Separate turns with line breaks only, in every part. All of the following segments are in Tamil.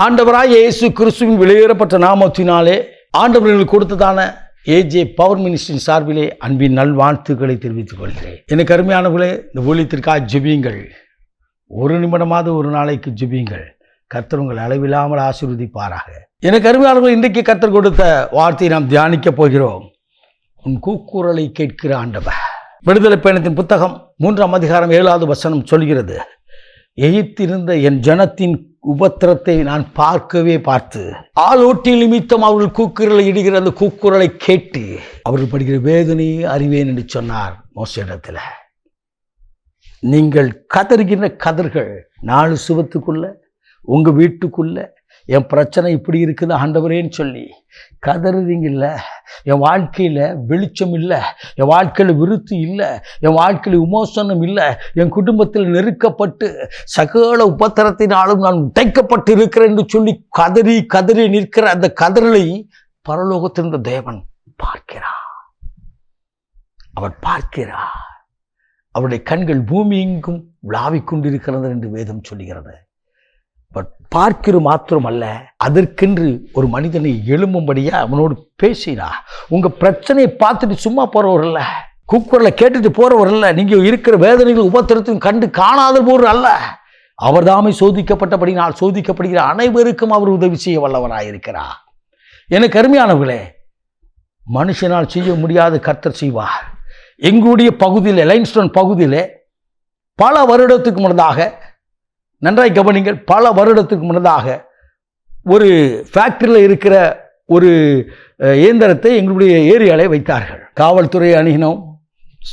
ஆண்டவராய் இயேசு கிறிஸ்துவின் வெளியேறப்பட்ட நாமத்தினாலே ஆண்டவர்களுக்கு கொடுத்ததான ஏஜே பவர் மினிஸ்ட்ரியின் சார்பிலே அன்பின் நல்வாழ்த்துக்களை தெரிவித்துக் கொள்கிறேன். எனக்கு அருமையானவர்களே, இந்த ஊழியத்திற்காக ஜெபியுங்கள். ஒரு நிமிடமாவது ஒரு நாளைக்கு ஜெபியுங்கள். கர்த்தர் உங்கள் அளவில்லாமல் ஆசீர்வதிப்பாராக. எனக்கு அருமையானவர்கள், இன்றைக்கு கர்த்தர் கொடுத்த வார்த்தையை நாம் தியானிக்க போகிறோம். உன் கூக்குரலை கேட்கிற ஆண்டவர். விடுதலை பயணத்தின் புத்தகம் 3ஆம் அதிகாரம் 7வது வசனம் சொல்கிறது, எகிப்திருந்த என் ஜனத்தின் உபத்திரத்தை நான் பார்த்து ஆளோட்டில் நிமித்தம் அவர்கள் கூக்குரலை இடுகிற அந்த கூக்குரலை கேட்டு அவர்கள் படுகிற வேதனையை அறிவேன் என்று சொன்னார் மோசேயிடத்தில். நீங்கள் கதறுகின்ற கதர்கள் 4 சுவத்துக்குள்ள உங்க வீட்டுக்குள்ள என் பிரச்சனை இப்படி இருக்குது ஆண்டவரேன்னு சொல்லி கதறுறீங்கல்ல. என் வாழ்க்கையில் வெளிச்சம் இல்லை, என் வாழ்க்கையில் விருத்தி இல்லை, என் வாழ்க்கையில் விமோசனம் இல்லை, என் குடும்பத்தில் நெருக்கப்பட்டு சகல உபத்திரத்தினாலும் நான் உடைக்கப்பட்டு இருக்கிறேன் என்று சொல்லி கதறி கதறி நிற்கிற அந்த கதறலை பரலோகத்திலிருந்த தேவன் பார்க்கிறார். அவர் பார்க்கிறார். அவருடைய கண்கள் பூமி எங்கும் விளாவிக் கொண்டிருக்கிறது என்று வேதம் சொல்லுகிறது. பார்க்கிற மாத்திரம் அல்ல, அதற்கென்று ஒரு மனிதனை எழும்பும்படியா அவனோடு பேசினார். உங்க பிரச்சனையை பார்த்துட்டு சும்மா போறவர் அல்ல, கூக்குரலை கேட்டுட்டு போறவர் அல்ல, நீங்க இருக்கிற வேதனைகள் உபத்திரத்தையும் கண்டு காணாத போர் அல்ல. அவர் தாமே சோதிக்கப்பட்டபடினால் சோதிக்கப்படுகிற அனைவருக்கும் அவர் உதவி செய்ய வல்லவராயிருக்கிறார். எனக்கு அருமையானவர்களே, மனுஷனால் செய்ய முடியாத கர்த்தர் செய்வார். எங்களுடைய பகுதியில், லைன்ஸ்டோன் பகுதியில் பல வருடத்துக்கு முன்னதாக, நன்றாய் கவனிங்கள், பல வருடத்துக்கு முன்னதாக ஒரு ஃபேக்டரியில் இருக்கிற ஒரு இயந்திரத்தை எங்களுடைய ஏரியாவில் வைத்தார்கள். காவல்துறை அணுகினோம்,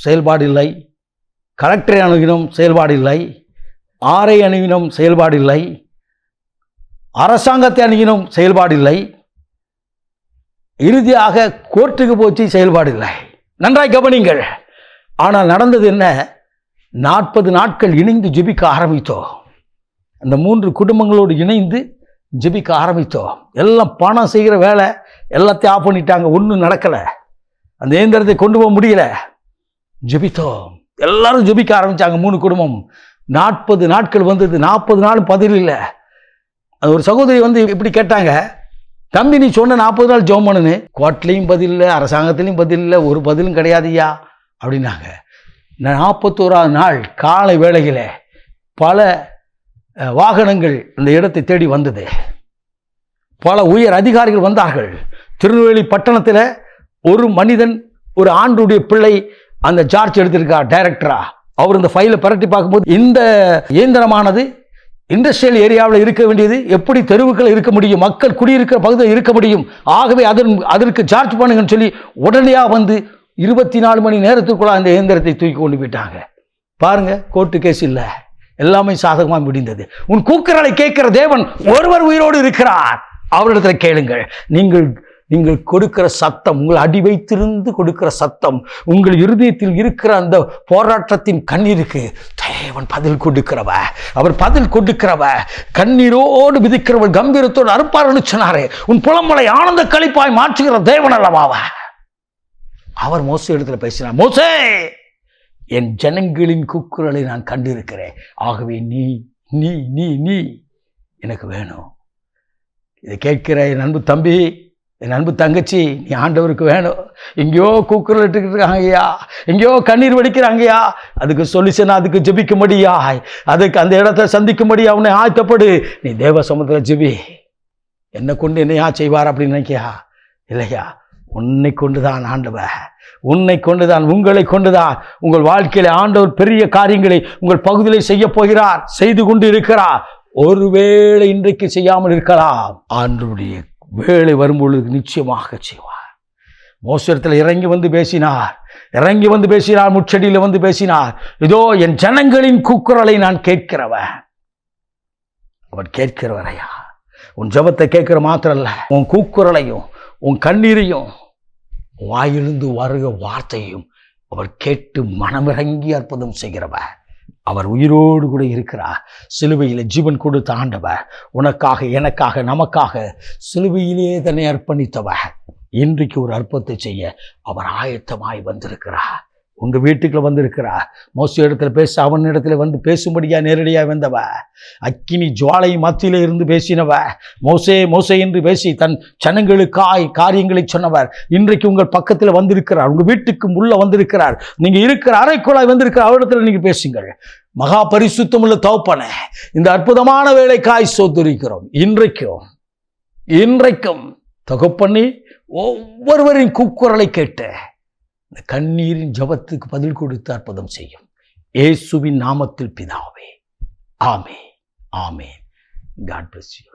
செயல்பாடு இல்லை. கலெக்டரை அணுகினோம், செயல்பாடு இல்லை. ஆரை அணுகினோம், செயல்பாடு இல்லை. அரசாங்கத்தை அணுகினோம், செயல்பாடு இல்லை. இறுதியாக கோர்ட்டுக்கு போச்சு, செயல்பாடு இல்லை. நன்றாய் கவனிங்கள். ஆனால் நடந்தது என்ன? 40 நாட்கள் இணைந்து ஜெபிக்க ஆரம்பித்தோம். அந்த 3 குடும்பங்களோடு இணைந்து ஜெபிக்க ஆரம்பித்தோம். எல்லாம் பணம் செய்கிற வேலை எல்லாத்தையும் ஆஃப் பண்ணிட்டாங்க. ஒன்றும் நடக்கலை. அந்த இயந்திரத்தை கொண்டு போக முடியல. ஜெபித்தோம். எல்லாரும் ஜெபிக்க ஆரம்பித்தாங்க. 3 குடும்பம். 40 நாட்கள் வந்தது. 40 நாள் பதில் இல்லை. அது ஒரு சகோதரி வந்து இப்படி கேட்டாங்க, தம்பி நீ சொன்ன 40 நாள் ஜெபம் பண்ணுன்னு, கோர்ட்லேயும் பதில் இல்லை, அரசாங்கத்திலையும் பதில் இல்லை, ஒரு பதிலும் கிடையாதுயா அப்படின்னாங்க. 41ஆவது நாள் காலை வேளையில் பல வாகனங்கள் இந்த இடத்தை தேடி வந்தது. பல உயர் அதிகாரிகள் வந்தார்கள். திருநெல்வேலி பட்டணத்தில் ஒரு மனிதன், ஒரு ஆண்டுடைய பிள்ளை அந்த சார்ஜ் எடுத்திருக்கார் டைரக்டரா. அவர் இந்த ஃபைலை பரட்டி பார்க்கும்போது, இந்த இயந்திரமானது இண்டஸ்ட்ரியல் ஏரியாவில் இருக்க வேண்டியது, எப்படி தெருவுக்கள் இருக்க முடியும், மக்கள் குடியிருக்கிற பகுதியில் இருக்க முடியும், ஆகவே அதற்கு சார்ஜ் பண்ணுங்கன்னு சொல்லி உடனடியாக வந்து 24 மணி நேரத்துக்குள்ள அந்த இயந்திரத்தை தூக்கி கொண்டு போயிட்டாங்க. பாருங்க, கோர்ட்டு கேஸ் இல்லை, எல்லாமே சாதகமாக முடிந்தது. உன் கூக்குரலை கேட்கிற தேவன் ஒருவர் உயிரோடு இருக்கிறார். அவரிடத்தில் கேளுங்கள். நீங்கள் கொடுக்கிற சத்தம், உங்கள் அடி வைத்திருந்து கொடுக்கிற சத்தம், உங்கள் இருதயத்தில் இருக்கிற அந்த போராட்டத்தின் கண்ணீருக்கு தேவன் பதில் கொடுக்கிறவ. அவர் பதில் கொடுக்கிறவ. கண்ணீரோடு விதிக்கிறவள் கம்பீரத்தோடு அறுப்பார்னு சொன்னாரே. உன் புலம்பலை ஆனந்த களிப்பாய் மாற்றுகிற தேவன் அல்லவாவ. அவர் மோசே இடத்துல பேசினார், மோசே என் ஜனங்களின் கூக்குரலை நான் கண்டிருக்கிறேன், ஆகவே நீ நீ நீ நீ எனக்கு வேணும். இதை கேட்கிற என் அன்பு தம்பி, என் அன்பு தங்கச்சி, நீ ஆண்டவருக்கு வேணும். எங்கேயோ கூக்குரல் இட்டுக்கிட்டு இருக்காங்கய்யா, எங்கேயோ கண்ணீர் வடிக்கிறாங்கய்யா, அதுக்கு சொல்யூஷன், அதுக்கு ஜெபிக்கும்படியா, அதுக்கு அந்த இடத்த சந்திக்கும்படியா உன்னை ஆயத்தப்படு. நீ தேவ சமுத்திர ஜெபி. என்னை கொண்டு என்னையா செய்வார் அப்படின்னு நினைக்கியா? இல்லையா, உன்னை கொண்டுதான் ஆண்டவர், உன்னை கொண்டுதான், உங்களை கொண்டுதான் உங்கள் வாழ்க்கையில ஆண்டவர் பெரிய காரியங்களை உங்கள் பகுதியில் செய்ய போகிறார், செய்து கொண்டு இருக்கிறார். ஒருவேளை இன்றைக்கு செய்யாமல் இருக்கலாம், ஆண்டவருடைய வேலை வரும்பொழுது நிச்சயமாக செய்வார். மோசத்தில் இறங்கி வந்து பேசினார், முச்சடியில் வந்து பேசினார். இதோ என் ஜனங்களின் கூக்குரலை நான் கேட்கிறவன். அவன் கேட்கிறவரையா? உன் ஜெபத்தை கேட்கிற மாத்திரம் அல்ல, உன் கூக்குரலையும் உன் கண்ணீரையும் வாயிலிருந்து வருக வார்த்தையும் அவர் கேட்டு மனமிறங்கி அற்புதம் செய்கிறவர். அவர் உயிரோடு கூட இருக்கிறார். சிலுவையில் ஜீவன் கொடுத்த ஆண்டவர், உனக்காக, எனக்காக, நமக்காக சிலுவையிலே தன்னை அர்ப்பணித்தவர். இன்றைக்கு ஒரு அற்புதத்தை செய்ய அவர் ஆயத்தமாய் வந்திருக்கிறார். உங்கள் வீட்டுக்குள்ள வந்திருக்கிறார். மோசே இடத்துல பேச அவன் இடத்துல வந்து பேசும்படியா நேரடியாக வந்தவ, அக்கினி ஜுவாலை மத்தியில இருந்து பேசினவ, மோசே மோசே என்று பேசி தன் ஜனங்களுக்காய் காரியங்களை சொன்னவர் இன்றைக்கு உங்கள் பக்கத்தில் வந்திருக்கிறார். உங்கள் வீட்டுக்கு உள்ள வந்திருக்கிறார். நீங்கள் இருக்கிற அறைக்குள்ளாய் வந்திருக்கிற அவரிடத்துல நீங்கள் பேசுங்கள். மகா பரிசுத்தமுள்ள தகப்பனே, இந்த அற்புதமான வேலைக்காய் சோதரிக்கிறோம். இன்றைக்கும் தகப்பனே, ஒவ்வொருவரின் கூக்குரலை கேட்டு இந்த கண்ணீரின் ஜபத்துக்கு பதில் கொடுத்து அற்புதம் செய்யும். இயேசுவின் நாமத்தில் பிதாவே, ஆமென், ஆமென். God bless you.